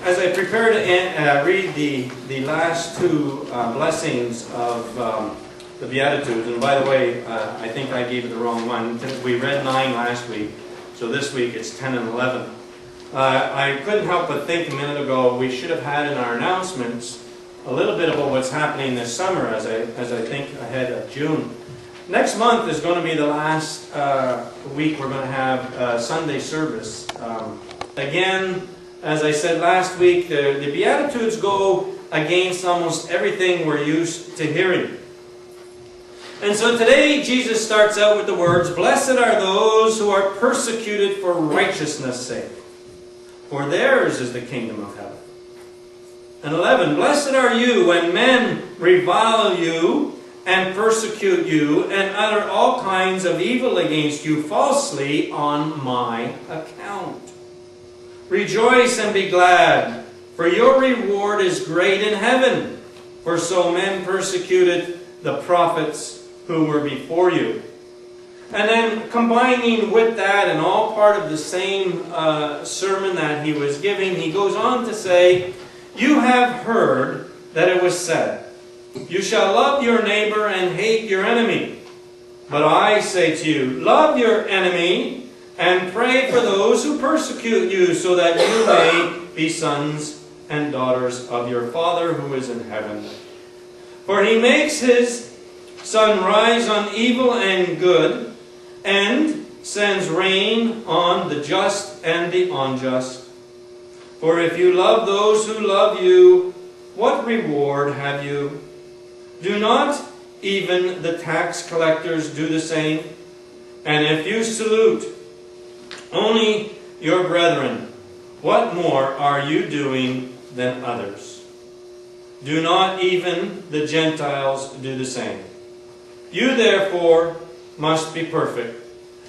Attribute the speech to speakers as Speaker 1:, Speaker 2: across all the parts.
Speaker 1: As I prepare to read the last two blessings of the Beatitudes, and by the way, I think I gave it the wrong one. We read 9 last week, so this week it's 10 and 11. I couldn't help but think a minute ago we should have had in our announcements a little bit about what's happening this summer as I think ahead of June. Next month is going to be the last week we're going to have Sunday service. Again, as I said last week, the Beatitudes go against almost everything we're used to hearing. And so today Jesus starts out with the words, "Blessed are those who are persecuted for righteousness' sake, for theirs is the kingdom of heaven." And 11, "Blessed are you when men revile you and persecute you and utter all kinds of evil against you falsely on my account. Rejoice and be glad, for your reward is great in heaven, for so men persecuted the prophets who were before you." And then combining with that, and all part of the same sermon that he was giving, he goes on to say, "You have heard that it was said, 'You shall love your neighbor and hate your enemy.' But I say to you, love your enemy and pray for those who persecute you, so that you may be sons and daughters of your Father who is in heaven. For he makes his sun rise on evil and good, and sends rain on the just and the unjust. For if you love those who love you, what reward have you? Do not even the tax collectors do the same? And if you salute only your brethren, what more are you doing than others? Do not even the Gentiles do the same? You therefore must be perfect,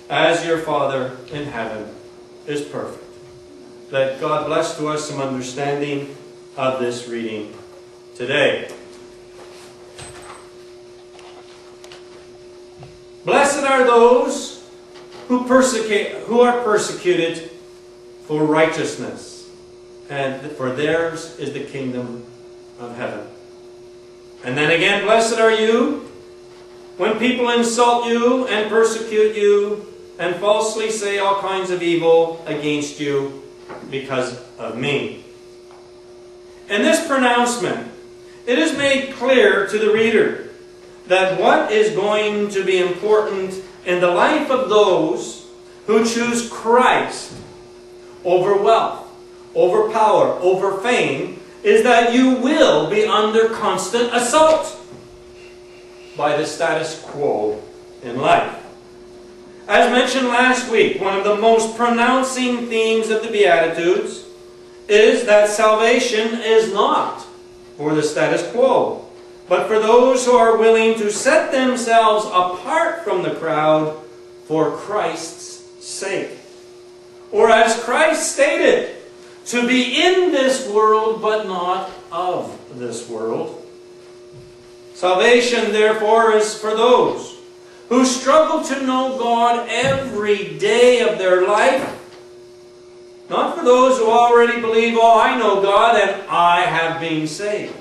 Speaker 1: as your Father in heaven is perfect." Let God bless to us some understanding of this reading today. Blessed are those who are persecuted for righteousness, and for theirs is the kingdom of heaven. And then again, blessed are you when people insult you and persecute you and falsely say all kinds of evil against you because of me. In this pronouncement, it is made clear to the reader that what is going to be important in the life of those who choose Christ over wealth, over power, over fame, is that you will be under constant assault by the status quo in life. As mentioned last week, one of the most pronouncing themes of the Beatitudes is that salvation is not for the status quo, but for those who are willing to set themselves apart from the crowd for Christ's sake. Or as Christ stated, to be in this world but not of this world. Salvation, therefore, is for those who struggle to know God every day of their life. Not for those who already believe, "Oh, I know God and I have been saved."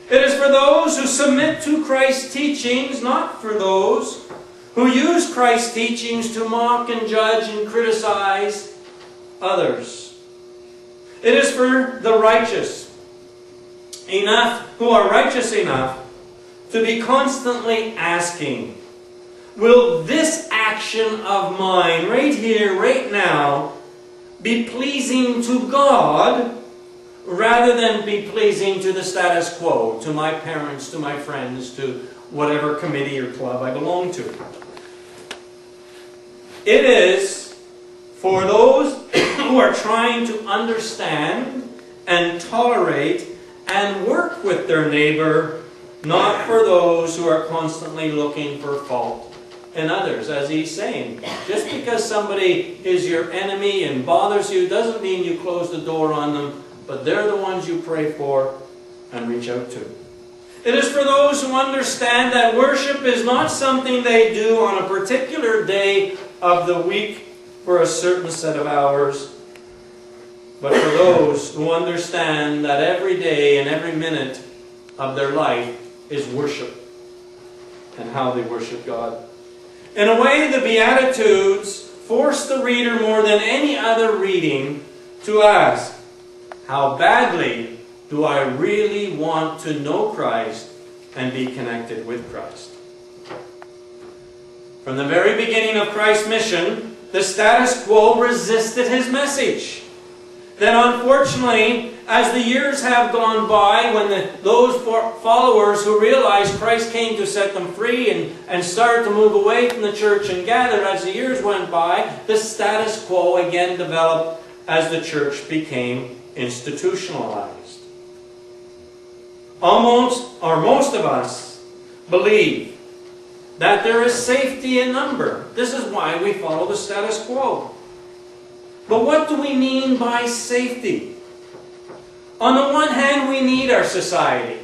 Speaker 1: It is for those who submit to Christ's teachings, not for those who use Christ's teachings to mock and judge and criticize others. It is for the righteous who are righteous enough to be constantly asking, will this action of mine, right here, right now, be pleasing to God, rather than be pleasing to the status quo, to my parents, to my friends, to whatever committee or club I belong to. It is for those who are trying to understand and tolerate and work with their neighbor, not for those who are constantly looking for fault in others. As he's saying, just because somebody is your enemy and bothers you doesn't mean you close the door on them, but they're the ones you pray for and reach out to. It is for those who understand that worship is not something they do on a particular day of the week for a certain set of hours, but for those who understand that every day and every minute of their life is worship and how they worship God. In a way, the Beatitudes force the reader more than any other reading to ask, how badly do I really want to know Christ and be connected with Christ? From the very beginning of Christ's mission, the status quo resisted his message. Then unfortunately, as the years have gone by, when those followers who realized Christ came to set them free and started to move away from the church and gather, as the years went by, the status quo again developed as the church became institutionalized. Most of us believe that there is safety in number. This is why we follow the status quo. But what do we mean by safety? On the one hand, we need our society.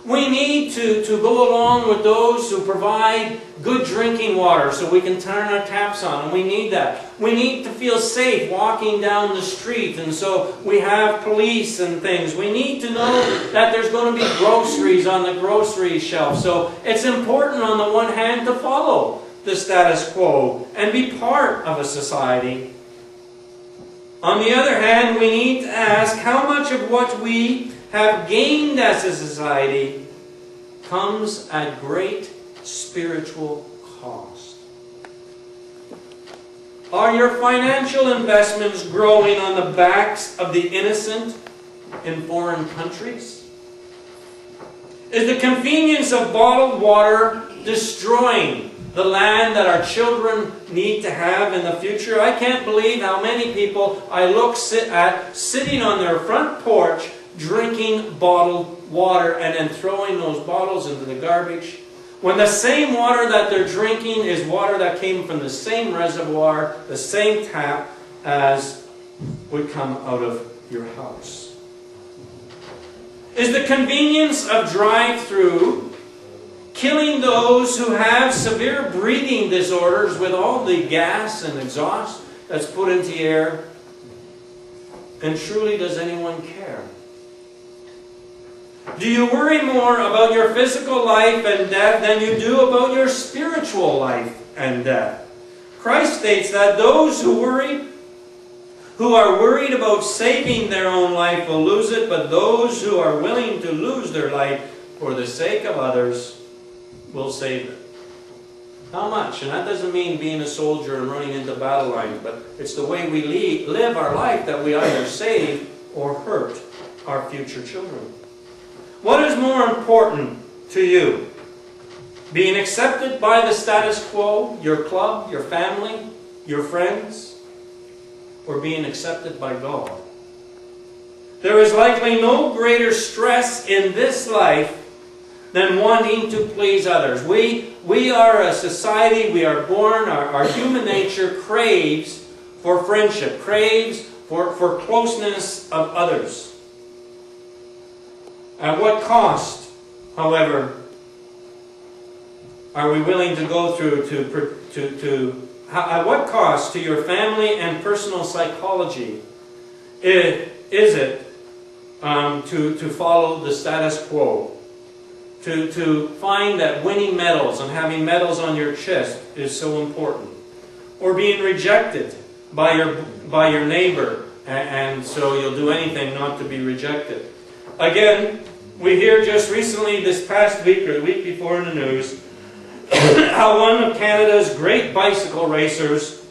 Speaker 1: We need to go along with those who provide good drinking water so we can turn our taps on. And we need that. We need to feel safe walking down the street. And so we have police and things. We need to know that there's going to be groceries on the grocery shelf. So it's important on the one hand to follow the status quo and be part of a society. On the other hand, we need to ask how much of what we have gained as a society comes at great spiritual cost. Are your financial investments growing on the backs of the innocent in foreign countries? Is the convenience of bottled water destroying the land that our children need to have in the future? I can't believe how many people I look at sitting on their front porch drinking bottled water and then throwing those bottles into the garbage, when the same water that they're drinking is water that came from the same reservoir, the same tap as would come out of your house. Is the convenience of drive-through killing those who have severe breathing disorders with all the gas and exhaust that's put into the air? And truly, does anyone care? Do you worry more about your physical life and death than you do about your spiritual life and death? Christ states that those who are worried about saving their own life will lose it, but those who are willing to lose their life for the sake of others will save it. How much? And that doesn't mean being a soldier and running into battle lines, but it's the way we live our life that we either save or hurt our future children. What is more important to you? Being accepted by the status quo, your club, your family, your friends, or being accepted by God? There is likely no greater stress in this life than wanting to please others. We are a society, we are born, our human nature craves for friendship, craves for closeness of others. At what cost, however, are we willing to go through at what cost to your family and personal psychology is it to follow the status quo? To find that winning medals and having medals on your chest is so important, or being rejected by your neighbor, and so you'll do anything not to be rejected. Again, we hear just recently, this past week or the week before in the news, how one of Canada's great bicycle racers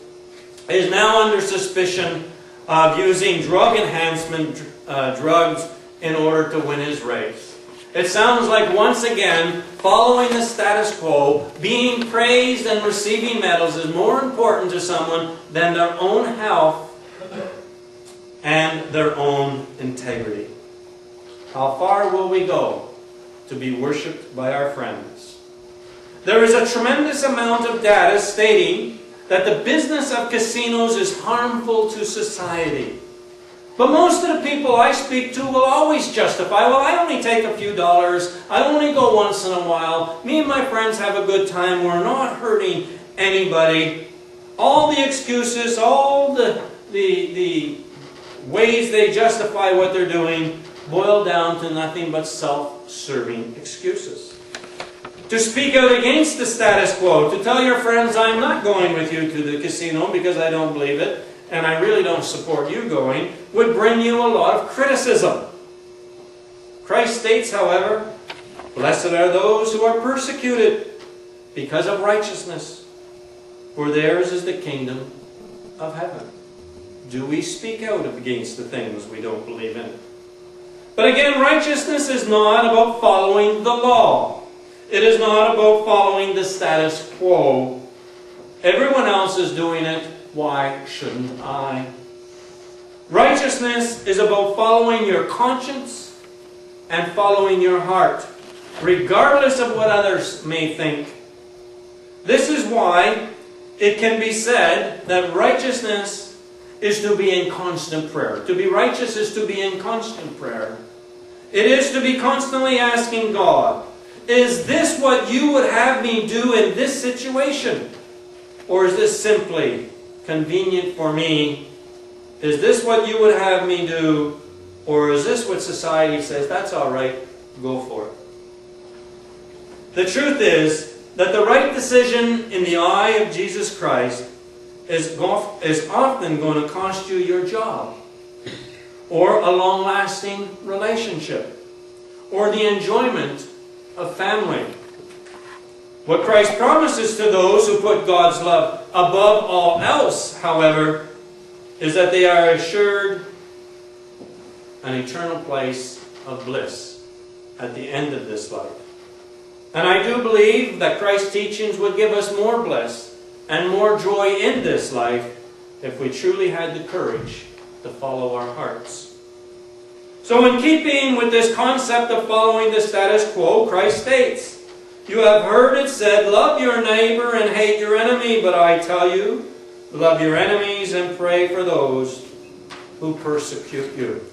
Speaker 1: is now under suspicion of using drug enhancement drugs in order to win his race. It sounds like, once again, following the status quo, being praised and receiving medals is more important to someone than their own health and their own integrity. How far will we go to be worshipped by our friends? There is a tremendous amount of data stating that the business of casinos is harmful to society. But most of the people I speak to will always justify, well, I only take a few dollars, I only go once in a while, me and my friends have a good time, we're not hurting anybody. All the excuses, all the ways they justify what they're doing boil down to nothing but self-serving excuses. To speak out against the status quo, to tell your friends, I'm not going with you to the casino because I don't believe it, and I really don't support you going, would bring you a lot of criticism. Christ states, however, blessed are those who are persecuted because of righteousness, for theirs is the kingdom of heaven. Do we speak out against the things we don't believe in? But again, righteousness is not about following the law. It is not about following the status quo. Everyone else is doing it. Why shouldn't I? Righteousness is about following your conscience and following your heart, regardless of what others may think. This is why it can be said that righteousness is to be in constant prayer. To be righteous is to be in constant prayer. It is to be constantly asking God, is this what you would have me do in this situation? Or is this simply convenient for me? Is this what you would have me do? Or is this what society says, that's all right, go for it? The truth is that the right decision in the eye of Jesus Christ is often going to cost you your job, or a long-lasting relationship, or the enjoyment of family. What Christ promises to those who put God's love above all else, however, is that they are assured an eternal place of bliss at the end of this life. And I do believe that Christ's teachings would give us more bliss and more joy in this life if we truly had the courage to follow our hearts. So in keeping with this concept of following the status quo, Christ states, you have heard it said, love your neighbor and hate your enemy, but I tell you, love your enemies and pray for those who persecute you.